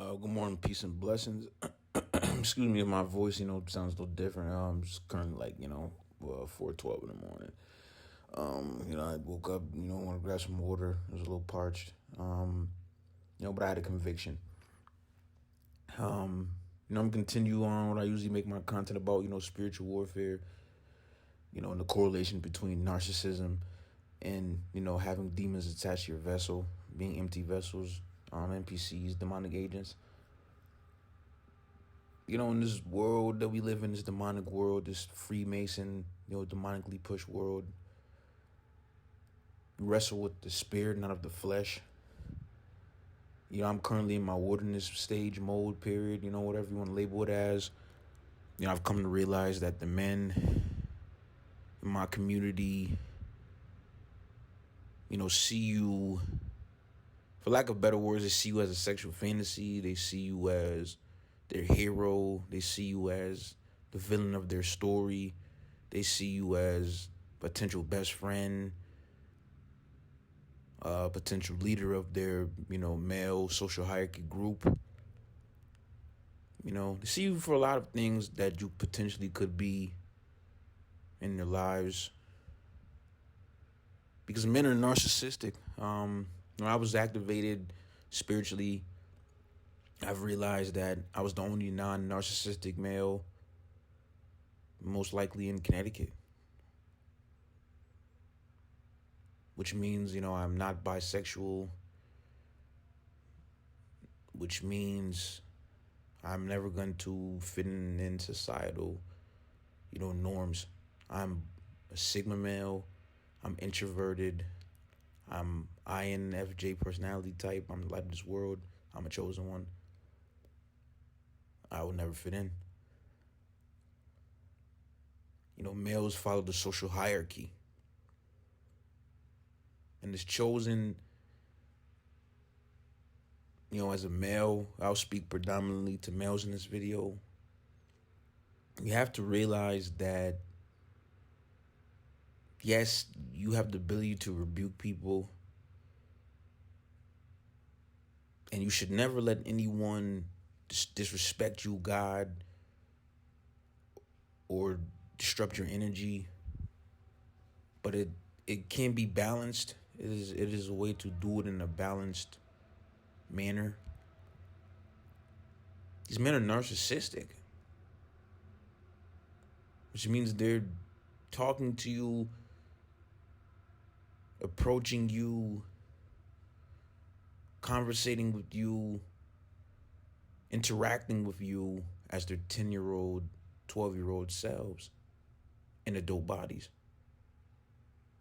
Good morning, peace and blessings. Excuse me if my voice, sounds a little different. I'm just currently 4:12 in the morning. I woke up, want to grab some water. It was a little parched. But I had a conviction. I'm continue on what I usually make my content about, spiritual warfare, and the correlation between narcissism and, having demons attached to your vessel, being empty vessels, NPCs, demonic agents. In this world that we live in, this demonic world, this Freemason, demonically pushed world, we wrestle with the spirit, not of the flesh. I'm currently in my wilderness stage mode, period, whatever you want to label it as. I've come to realize that the men in my community, see you, for lack of better words, they see you as a sexual fantasy. They see you as their hero. They see you as the villain of their story. They see you as potential best friend, potential leader of their, male social hierarchy group. They see you for a lot of things that you potentially could be in their lives. Because men are narcissistic. When I was activated spiritually, I've realized that I was the only non-narcissistic male, most likely in Connecticut. Which means, I'm not bisexual. Which means I'm never going to fit in societal, norms. I'm a Sigma male. I'm introverted. I'm INFJ personality type. I'm the light of this world. I'm a chosen one. I will never fit in. Males follow the social hierarchy. And this chosen, as a male, I'll speak predominantly to males in this video. You have to realize that, yes, you have the ability to rebuke people. And you should never let anyone disrespect you, God, or disrupt your energy. But it can be balanced. It is a way to do it in a balanced manner. These men are narcissistic, which means they're talking to you, approaching you, conversating with you, interacting with you as their 10-year-old, 12-year-old selves in adult bodies.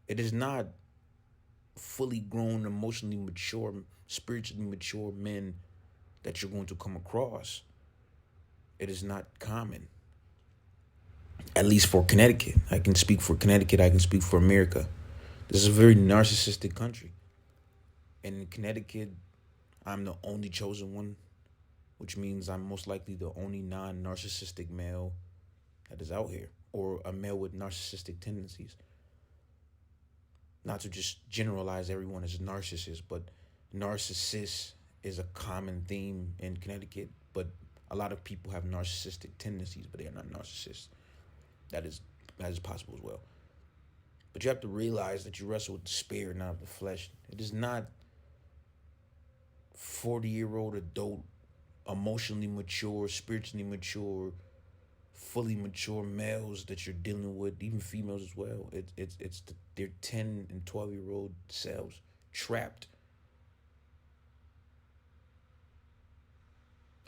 It is not fully grown, emotionally mature, spiritually mature men that you're going to come across. It is not common. At least for Connecticut. I can speak for Connecticut. I can speak for America. This is a very narcissistic country. And in Connecticut, I'm the only chosen one, which means I'm most likely the only non-narcissistic male that is out here, or a male with narcissistic tendencies. Not to just generalize everyone as a narcissist, but narcissist is a common theme in Connecticut, but a lot of people have narcissistic tendencies, but they are not narcissists. That is possible as well. But you have to realize that you wrestle with the spirit, not the flesh. It is not 40-year-old adult, emotionally mature, spiritually mature, fully mature males that you're dealing with, even females as well. Their 10 and 12-year-old selves trapped,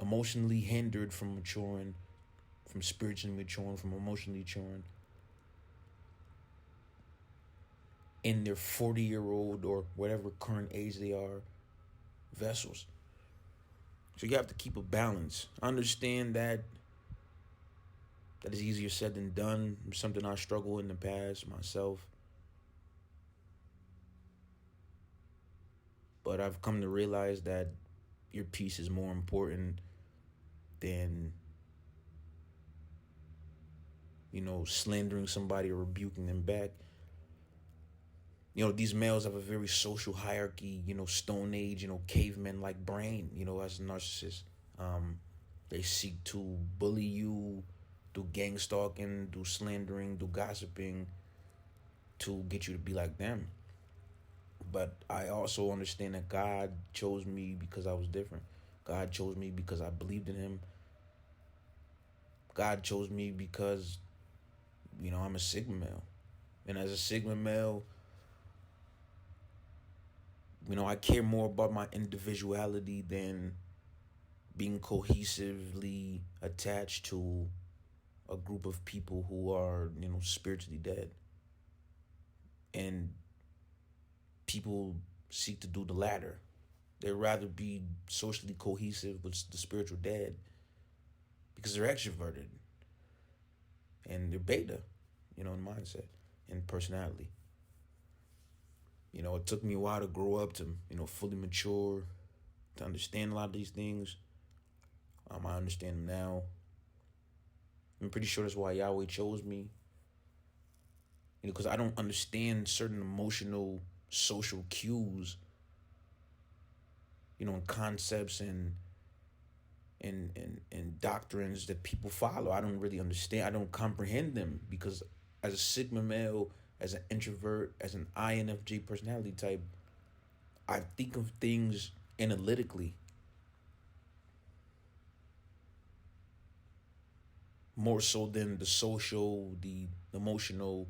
emotionally hindered from maturing, from spiritually maturing, from emotionally maturing, in their 40-year-old or whatever current age they are vessels. So you have to keep a balance. Understand that is easier said than done. It's something I struggled in the past myself. But I've come to realize that your peace is more important than, slandering somebody or rebuking them back. These males have a very social hierarchy, Stone Age, caveman like brain, as a narcissist. They seek to bully you, do gang stalking, do slandering, do gossiping to get you to be like them. But I also understand that God chose me because I was different. God chose me because I believed in Him. God chose me because, I'm a Sigma male. And as a Sigma male, I care more about my individuality than being cohesively attached to a group of people who are, spiritually dead. And people seek to do the latter. They'd rather be socially cohesive with the spiritual dead because they're extroverted and they're beta, in mindset and personality. It took me a while to grow up to, fully mature, to understand a lot of these things. I understand them now. I'm pretty sure that's why Yahweh chose me. Because I don't understand certain emotional, social cues, and concepts and doctrines that people follow. I don't really understand. I don't comprehend them because as a Sigma male, as an introvert, as an INFJ personality type, I think of things analytically more so than the social, the emotional,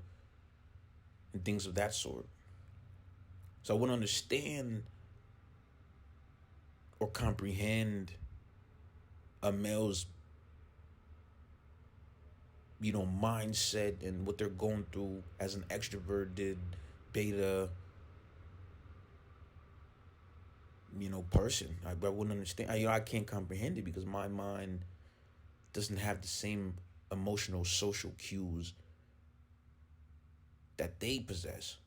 and things of that sort. So I wouldn't understand or comprehend a male's, mindset and what they're going through as an extroverted beta, person. I wouldn't understand. I can't comprehend it because my mind doesn't have the same emotional social cues that they possess.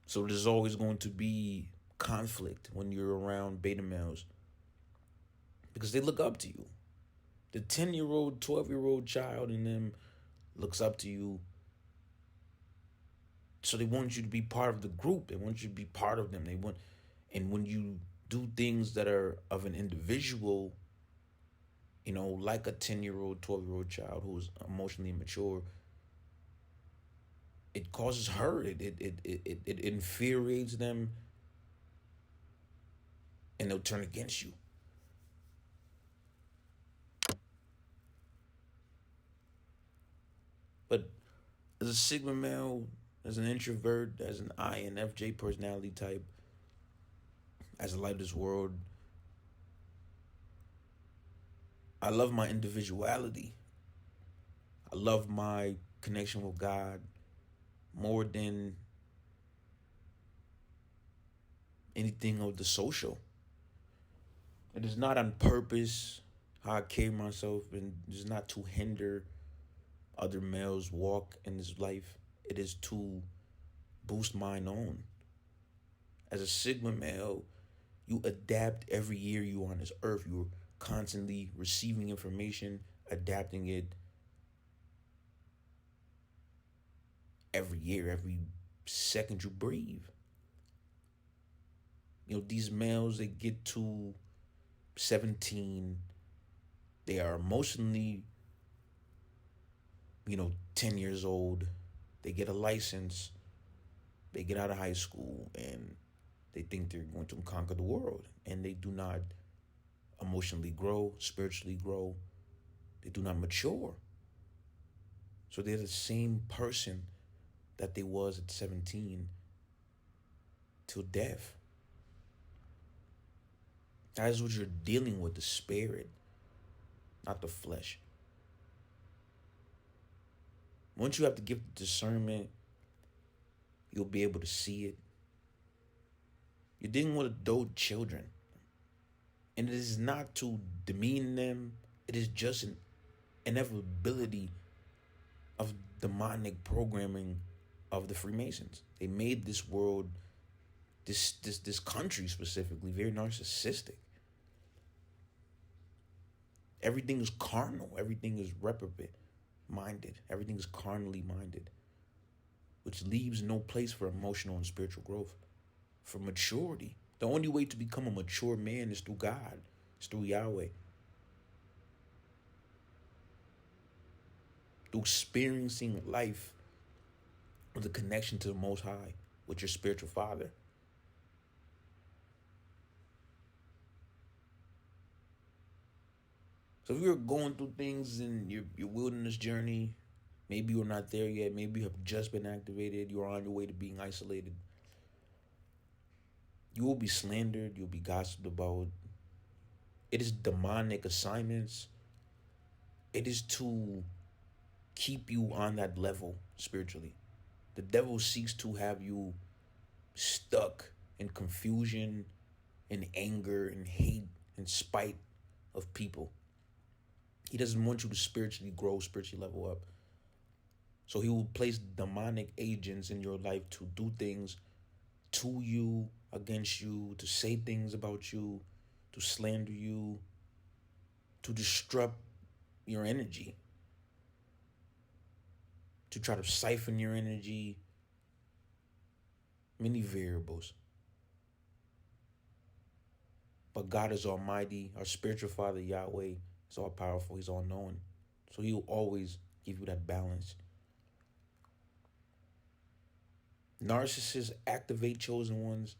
So there's always going to be conflict when you're around beta males because they look up to you. The 10-year-old, 12-year-old child in them looks up to you. So they want you to be part of the group. They want you to be part of them. And when you do things that are of an individual, like a 10-year-old, 12-year-old child who's emotionally immature, it causes hurt. It infuriates them, and they'll turn against you. But as a Sigma male, as an introvert, as an INFJ personality type, as a light of this world, I love my individuality. I love my connection with God more than anything of the social. It is not on purpose how I carry myself, and it is not to hinder other males' walk in this life. It is to boost mine own. As a Sigma male, you adapt every year you on this earth. You're constantly receiving information, adapting it every year, every second you breathe. These males, they get to 17, they are emotionally, 10 years old. They get a license, they get out of high school, and they think they're going to conquer the world. And they do not emotionally grow, spiritually grow. They do not mature. So they're the same person that they was at 17 till death. That is what you're dealing with, the spirit, not the flesh. Once you have to give the discernment, you'll be able to see it. You're dealing with adult children. And it is not to demean them. It is just an inevitability of demonic programming of the Freemasons. They made this world, this country specifically, very narcissistic. Everything is carnal. Everything is reprobate minded. Everything is carnally minded, which leaves no place for emotional and spiritual growth, for maturity. The only way to become a mature man is through God. It's through Yahweh. Through experiencing life with a connection to the Most High, with your spiritual father. So if you're going through things in your wilderness journey, maybe you're not there yet, maybe you have just been activated, you're on your way to being isolated, you will be slandered, you'll be gossiped about. It is demonic assignments. It is to keep you on that level spiritually. The devil seeks to have you stuck in confusion, in anger, and hate, and spite of people. He doesn't want you to spiritually grow, spiritually level up. So he will place demonic agents in your life to do things to you, against you, to say things about you, to slander you, to disrupt your energy, to try to siphon your energy. Many variables. But God is almighty. Our spiritual father, Yahweh, is all powerful. He's all knowing. So he will always give you that balance. Narcissists activate chosen ones.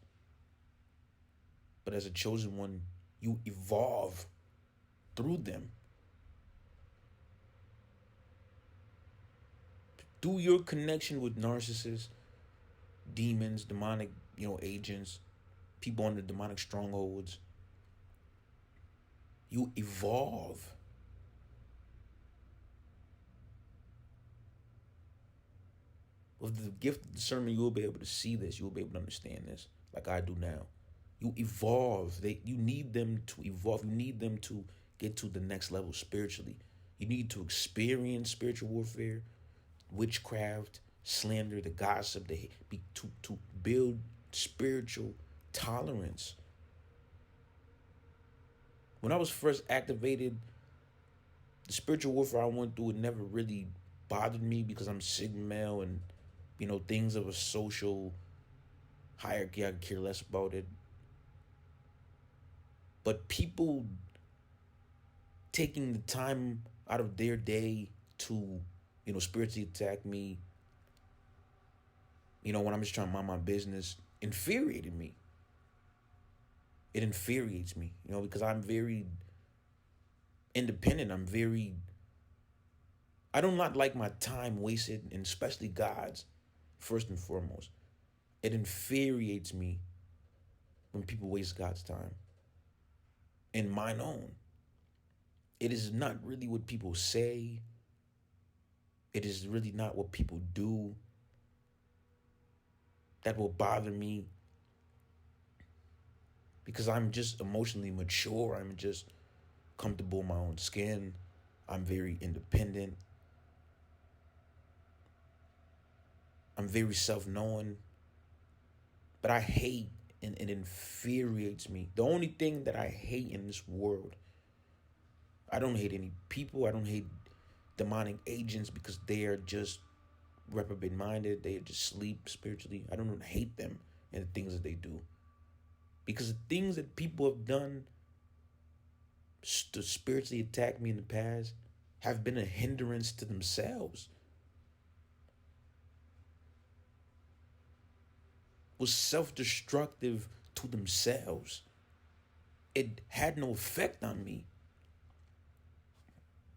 But as a chosen one, you evolve through them. Through your connection with narcissists, demons, demonic, agents, people under demonic strongholds, you evolve. With the gift of discernment, you will be able to see this. You will be able to understand this, like I do now. You evolve. You need them to evolve. You need them to get to the next level spiritually. You need to experience spiritual warfare, witchcraft, slander, the gossip, to build spiritual tolerance. When I was first activated, the spiritual warfare I went through, it never really bothered me because I'm Sigma male and, things of a social hierarchy, I could care less about it. But people taking the time out of their day to, spiritually attack me, when I'm just trying to mind my business, infuriated me. It infuriates me, because I'm very independent. I do not like my time wasted, and especially God's, first and foremost. It infuriates me when people waste God's time and mine own. It is not really what people say. It is really not what people do that will bother me, because I'm just emotionally mature. I'm just comfortable in my own skin. I'm very independent. I'm very self-knowing. But I hate, and it infuriates me. The only thing that I hate in this world, I don't hate any people. I don't hate demonic agents because they are just reprobate minded. They just sleep spiritually. I don't hate them and the things that they do. Because the things that people have done to spiritually attack me in the past have been a hindrance to themselves. Was self-destructive to themselves. It had no effect on me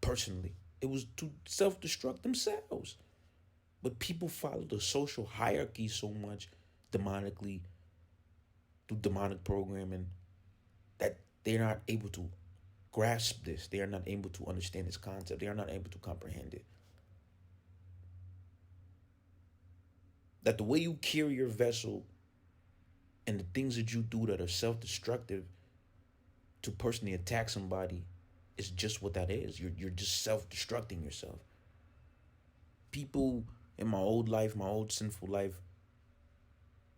personally. It was to self-destruct themselves. But people follow the social hierarchy so much demonically, through demonic programming, that they're not able to grasp this. They are not able to understand this concept. They are not able to comprehend it. That the way you carry your vessel and the things that you do that are self-destructive to personally attack somebody is just what that is. You're just self-destructing yourself. People in my old life, my old sinful life,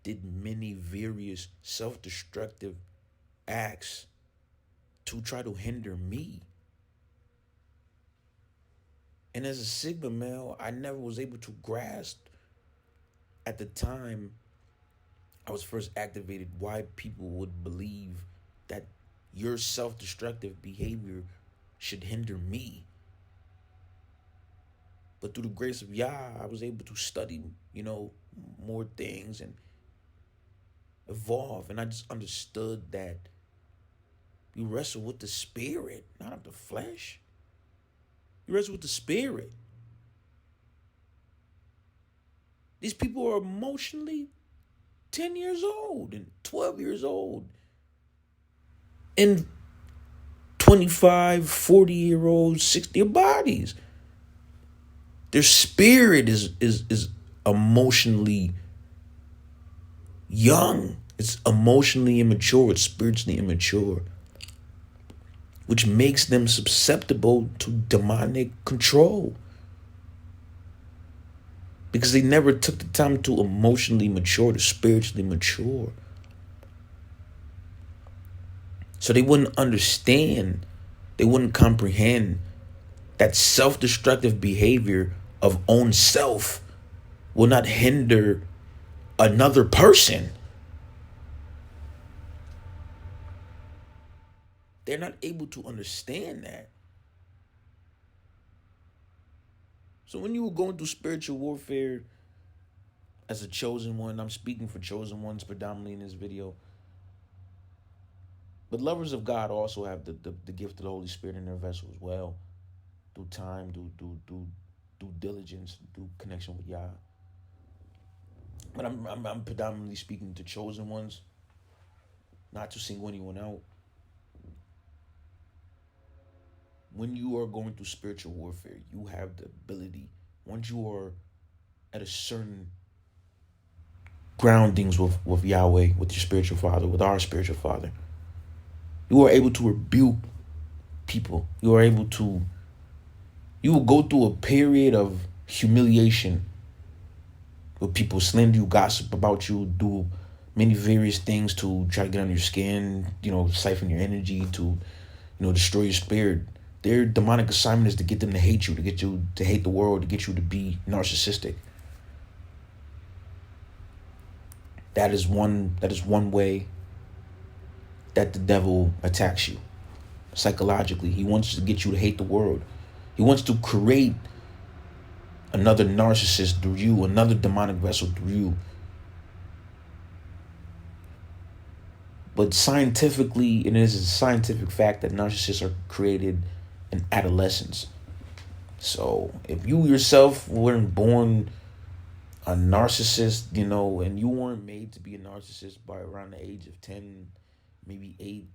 did many various self-destructive acts to try to hinder me. And as a Sigma male, I never was able to grasp at the time I was first activated why people would believe that your self-destructive behavior should hinder me. But through the grace of Yah, I was able to study, more things and evolve. And I just understood that you wrestle with the spirit, not of the flesh. You wrestle with the spirit. These people are emotionally 10 years old and 12 years old. And 25, 40-year-old, 60 bodies. Their spirit is emotionally young. It's emotionally immature. It's spiritually immature, which makes them susceptible to demonic control. Because they never took the time to emotionally mature, to spiritually mature. So they wouldn't understand, they wouldn't comprehend that self-destructive behavior of own self will not hinder another person. They're not able to understand that. So when you were going through spiritual warfare as a chosen one, I'm speaking for chosen ones predominantly in this video, but lovers of God also have the gift of the Holy Spirit in their vessel as well, through time, through diligence, through connection with Yah. But I'm predominantly speaking to chosen ones, not to single anyone out. When you are going through spiritual warfare, you have the ability, once you are at a certain groundings with Yahweh, with your spiritual father, with our spiritual father, you are able to rebuke people. You will go through a period of humiliation where people slander you, gossip about you, do many various things to try to get under your skin, siphon your energy, to, destroy your spirit. Their demonic assignment is to get them to hate you, to get you to hate the world, to get you to be narcissistic. That is one way that the devil attacks you psychologically. He wants to get you to hate the world. He wants to create another narcissist through you, another demonic vessel through you. But scientifically, it is a scientific fact that narcissists are created in adolescence. So if you yourself weren't born a narcissist, and you weren't made to be a narcissist by around the age of 10, maybe 8,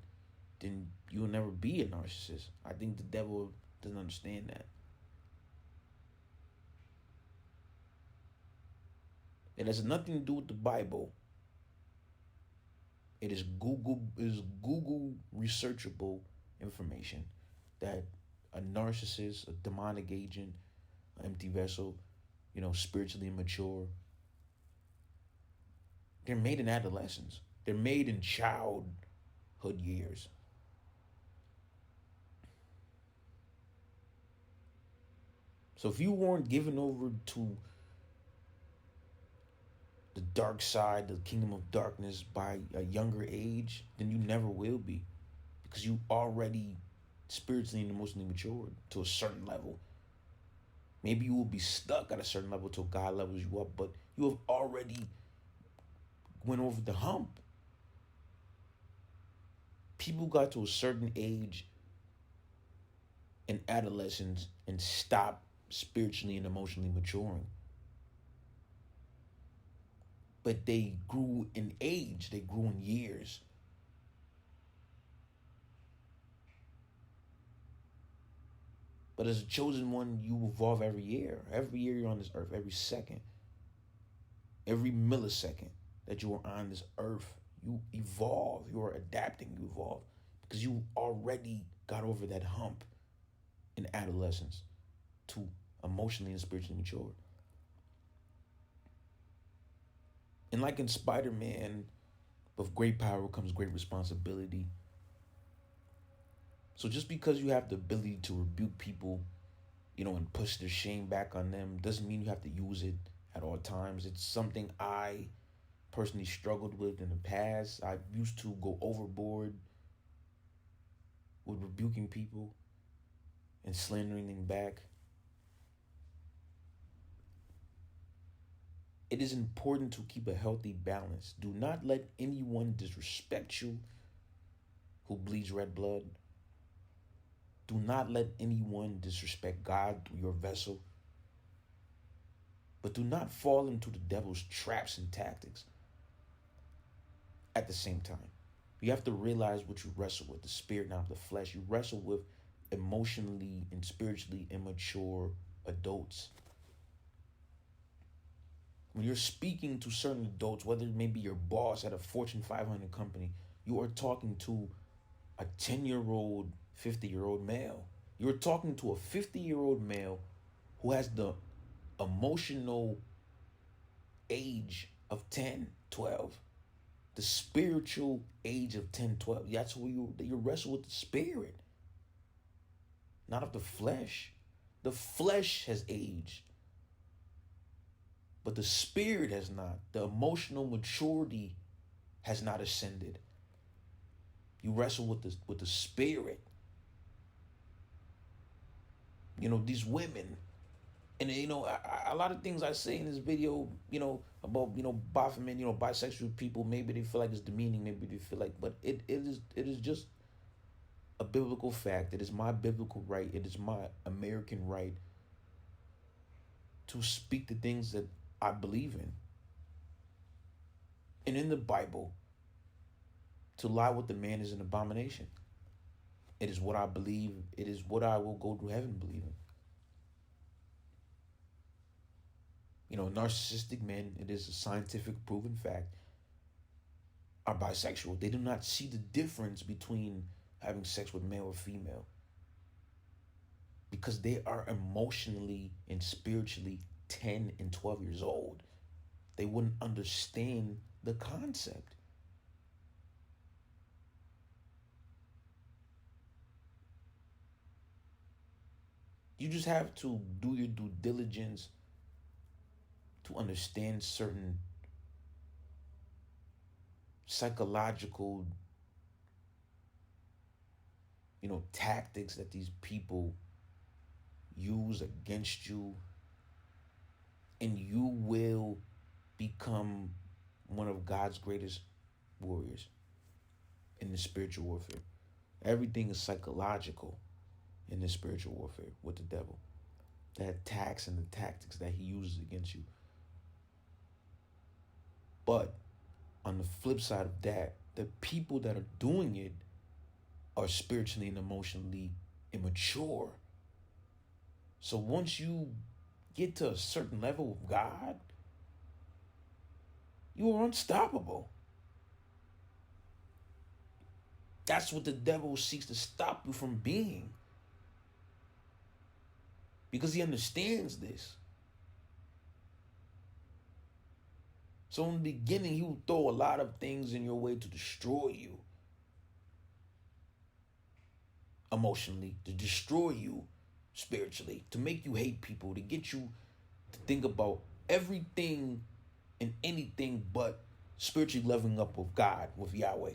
then you'll never be a narcissist. I think the devil doesn't understand that. It has nothing to do with the Bible. It is Google researchable information that a narcissist, a demonic agent, an empty vessel, spiritually immature, they're made in adolescence. They're made in childhood years. So if you weren't given over to the dark side, the kingdom of darkness by a younger age, then you never will be, because you already spiritually and emotionally matured to a certain level. Maybe you will be stuck at a certain level till God levels you up, but you have already went over the hump. People got to a certain age in adolescence and stop spiritually and emotionally maturing. But they grew in age, they grew in years. But as a chosen one, you evolve every year. Every year you're on this earth, every second, every millisecond that you are on this earth, you evolve. You are adapting, you evolve. Because you already got over that hump in adolescence to emotionally and spiritually mature. And like in Spider-Man, with great power comes great responsibility. So just because you have the ability to rebuke people, and push their shame back on them, doesn't mean you have to use it at all times. It's something I personally struggled with in the past. I used to go overboard with rebuking people and slandering them back. It is important to keep a healthy balance. Do not let anyone disrespect you who bleeds red blood. Do not let anyone disrespect God through your vessel. But do not fall into the devil's traps and tactics at the same time. You have to realize what you wrestle with, the spirit, not the flesh. You wrestle with emotionally and spiritually immature adults. When you're speaking to certain adults, whether it may be your boss at a Fortune 500 company, you are talking to a 10-year-old, 50-year-old male. You're talking to a 50-year-old male who has the emotional age of 10, 12. The spiritual age of 10, 12. That's where you wrestle with the spirit, not of the flesh. The flesh has aged, but the spirit has not. The emotional maturity has not ascended. You wrestle with the spirit. These women, and a lot of things I say in this video, about Baphomet, bisexual people. Maybe they feel like it's demeaning. Maybe they feel like, but it is just a biblical fact. It is my biblical right. It is my American right to speak the things that I believe in. And in the Bible, to lie with the man is an abomination. It is what I believe. It is what I will go to heaven believing. Narcissistic men, it is a scientific proven fact, are bisexual. They do not see the difference between having sex with male or female because they are emotionally and spiritually 10 and 12 years old. They wouldn't understand the concept. You just have to do your due diligence to understand certain psychological, tactics that these people use against you, and you will become one of God's greatest warriors in the spiritual warfare. Everything is psychological in the spiritual warfare with the devil. The attacks and the tactics that he uses against you. But on the flip side of that, the people that are doing it are spiritually and emotionally immature. So once you get to a certain level of God, you are unstoppable. That's what the devil seeks to stop you from being. Because he understands this. So in the beginning, he will throw a lot of things in your way to destroy you. Emotionally, to destroy you spiritually, to make you hate people, to get you to think about everything and anything but spiritually leveling up with God, with Yahweh.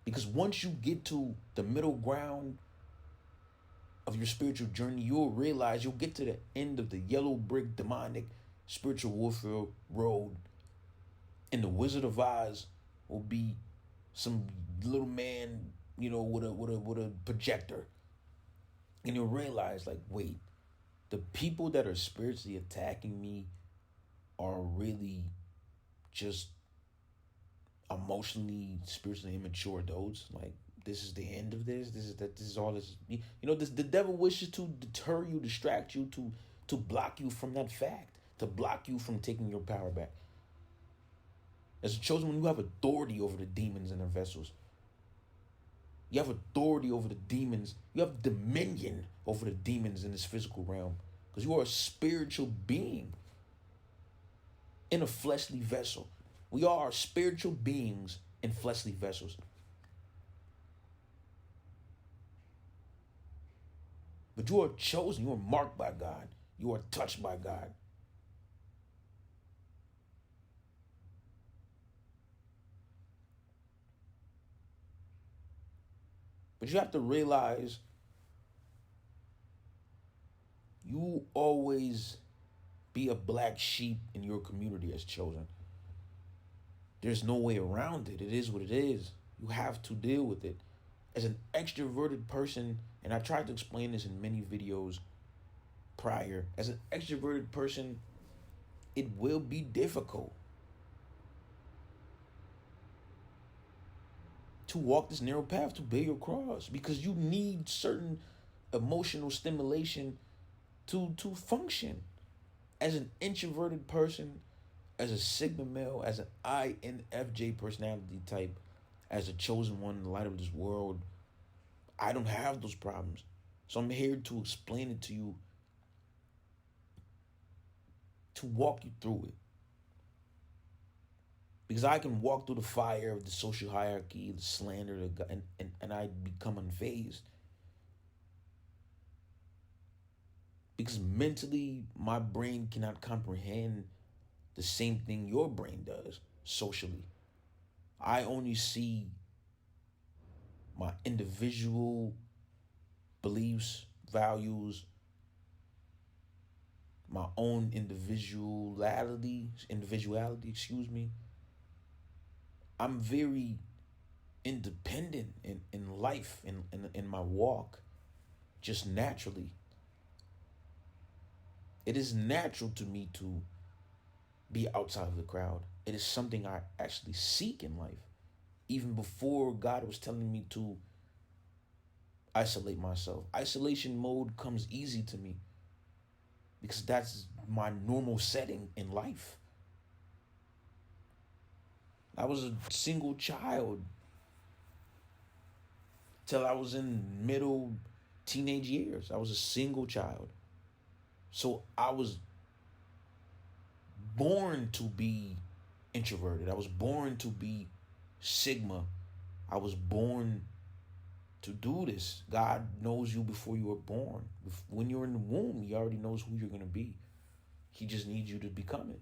Because once you get to the middle ground of your spiritual journey, you'll realize you'll get to the end of the yellow brick demonic spiritual warfare road, and the Wizard of Oz will be some little man, with a projector, and you'll realize, like, wait, the people that are spiritually attacking me are really just emotionally, spiritually immature adults. Like, this is the end of this. This is all this. The devil wishes to deter you, distract you, to block you from that fact, to block you from taking your power back. As a chosen one, you have authority over the demons in their vessels. You have authority over the demons. You have dominion over the demons in this physical realm, because you are a spiritual being in a fleshly vessel. We are spiritual beings in fleshly vessels. But you are chosen. You are marked by God. You are touched by God. But you have to realize you always be a black sheep in your community as chosen. There's no way around it. It is what it is. You have to deal with it. As an extroverted person, and I tried to explain this in many videos prior, as an extroverted person, it will be difficult to walk this narrow path to bear your cross because you need certain emotional stimulation to function. As an introverted person, as a Sigma male, as an INFJ personality type, as a chosen one in the light of this world, I don't have those problems. So I'm here to explain it to you, to walk you through it. Because I can walk through the fire of the social hierarchy, the slander, and I become unfazed. Because mentally, my brain cannot comprehend the same thing your brain does socially. I only see my individual beliefs, values, my own individuality, excuse me. I'm very independent in life, in my walk, just naturally. It is natural to me to be outside of the crowd. It is something I actually seek in life. Even before God was telling me to isolate myself. Isolation mode comes easy to me because that's my normal setting in life. I was a single child till I was in middle teenage years. I was a single child. So I was born to be introverted. I was born to be Sigma. I was born to do this. God knows you before you were born. When you're in the womb, He already knows who you're going to be. He just needs you to become it.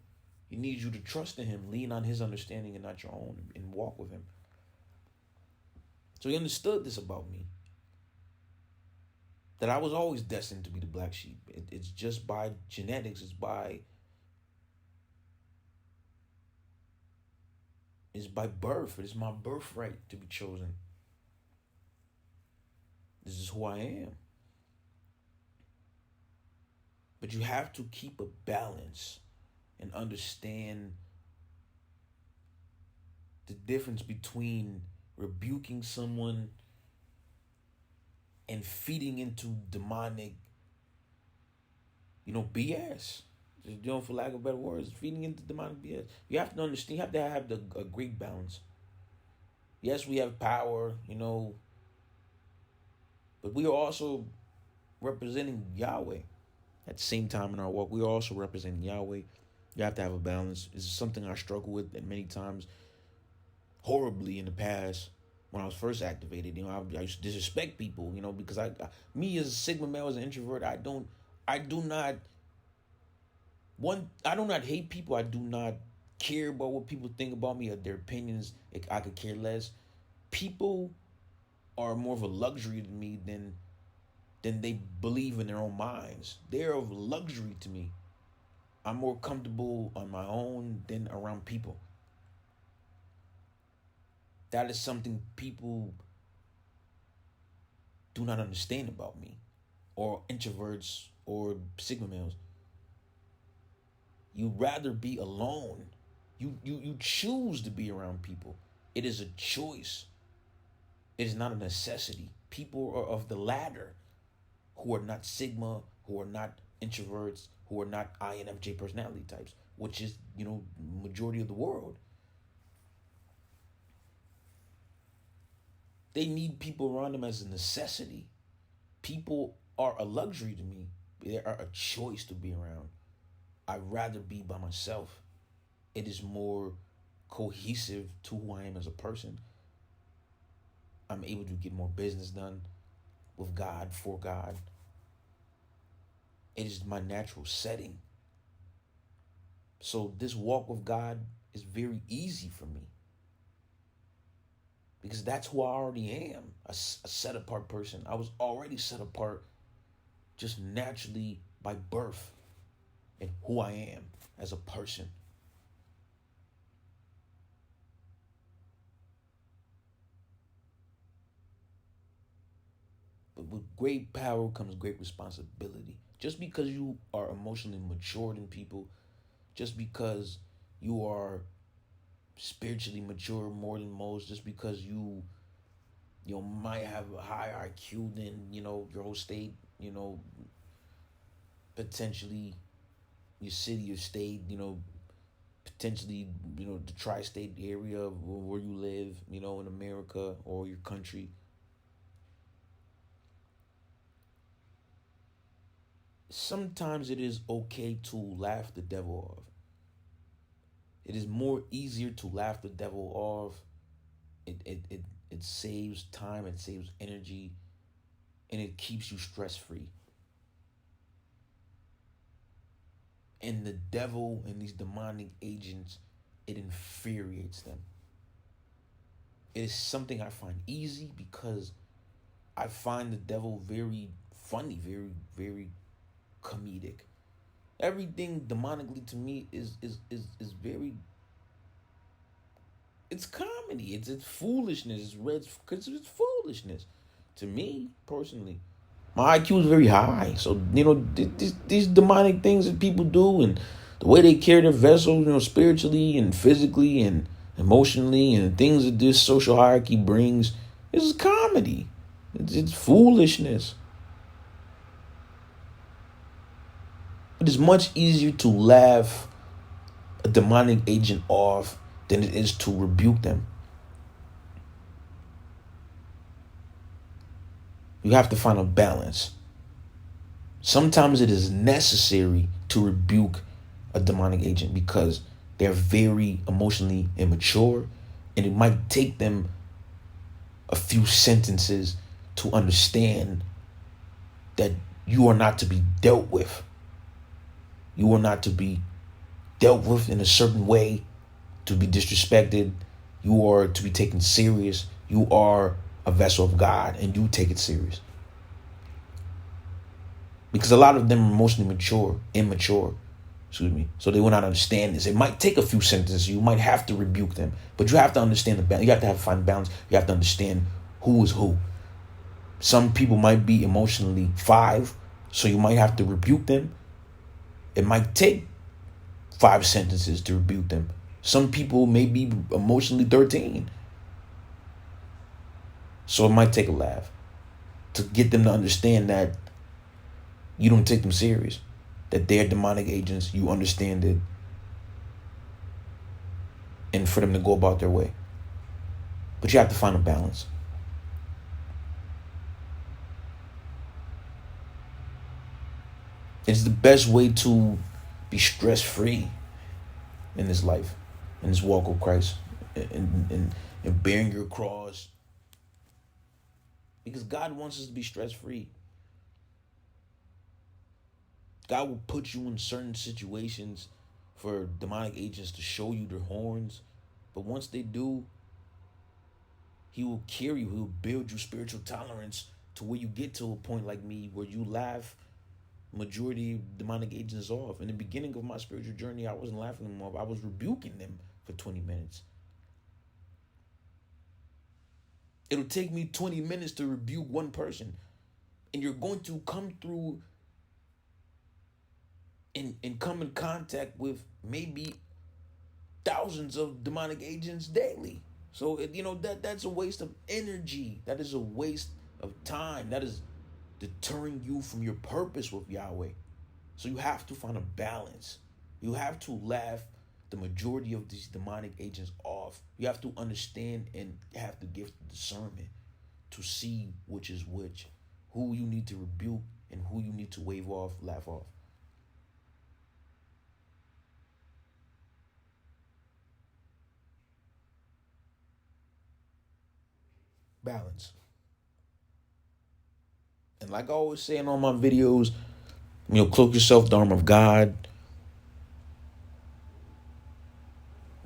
He needs you to trust in Him, lean on His understanding and not your own, and walk with Him. So He understood this about me, that I was always destined to be the black sheep. It's just by genetics. It's by birth. It is my birthright to be chosen. This is who I am. But you have to keep a balance and understand the difference between rebuking someone and feeding into demonic, BS. For lack of better words, feeding into demonic BS. You have to understand, you have to have a great balance. Yes, we have power, but we are also representing Yahweh. At the same time in our walk, we are also representing Yahweh. You have to have a balance. It's something I struggle with and many times horribly in the past when I was first activated. I used to disrespect people, because me as a Sigma male, as an introvert, I do not hate people. I do not care about what people think about me or their opinions. I could care less. People are more of a luxury to me than they believe in their own minds. They're of luxury to me. I'm more comfortable on my own than around people. That is something people do not understand about me, or introverts or Sigma males. You'd rather be alone. You choose to be around people. It is a choice. It is not a necessity. People are of the latter, who are not Sigma, who are not introverts, who are not INFJ personality types, which is, majority of the world. They need people around them as a necessity. People are a luxury to me. They are a choice to be around. I'd rather be by myself. It is more cohesive to who I am as a person. I'm able to get more business done with God, for God. It is my natural setting. So this walk with God is very easy for me. because that's who I already am, a set apart person. I was already set apart just naturally by birth and who I am as a person. But with great power comes great responsibility. Just because you are emotionally mature than people, just because you are spiritually mature more than most, just because you might have a higher IQ than your whole state, potentially your city or state, potentially the tri-state area where you live, in America or your country. Sometimes it is okay to laugh the devil off. It is more easier to laugh the devil off. It saves time, it saves energy, and it keeps you stress free. And the devil and these demonic agents, it infuriates them. It is something I find easy because I find the devil very funny, very, very comedic. Everything demonically to me is very, it's comedy. It's foolishness. It's red because it's foolishness to me personally. My IQ is very high, so these demonic things that people do and the way they carry their vessel, spiritually and physically and emotionally, and the things that this social hierarchy brings, this is comedy. It's foolishness. It is much easier to laugh a demonic agent off than it is to rebuke them. You have to find a balance. Sometimes it is necessary to rebuke a demonic agent because they're very emotionally immature, and it might take them a few sentences to understand that you are not to be dealt with. You are not to be dealt with in a certain way, to be disrespected. You are to be taken serious. You are a vessel of God, and you take it serious. Because a lot of them are emotionally immature, so they will not understand this. It might take a few sentences. You might have to rebuke them, but you have to understand the balance. You have to find balance. You have to understand who is who. Some people might be emotionally 5, so you might have to rebuke them. It might take 5 sentences to rebuke them. Some people may be emotionally 13. So it might take a laugh to get them to understand that you don't take them serious, that they're demonic agents, you understand it, and for them to go about their way. But you have to find a balance. It's the best way to be stress-free in this life, in this walk with Christ, and bearing your cross. Because God wants us to be stress-free. God will put you in certain situations for demonic agents to show you their horns. But once they do, He will carry you. He will build you spiritual tolerance to where you get to a point like me where you laugh majority of demonic agents off. In the beginning of my spiritual journey, I wasn't laughing them off. I was rebuking them for 20 minutes. It'll take me 20 minutes to rebuke one person. And you're going to come through and come in contact with maybe thousands of demonic agents daily. So that's a waste of energy. That is a waste of time. That is deterring you from your purpose with Yahweh. So you have to find a balance. You have to laugh the majority of these demonic agents off. You have to understand and have the gift of discernment to see which is which, who you need to rebuke and who you need to wave off, laugh off. Balance. And like I always say in all my videos, cloak yourself the armor of God.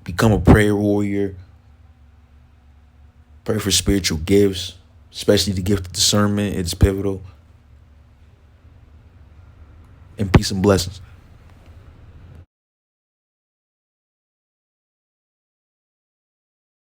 Become a prayer warrior. Pray for spiritual gifts, especially the gift of discernment. It's pivotal. And peace and blessings.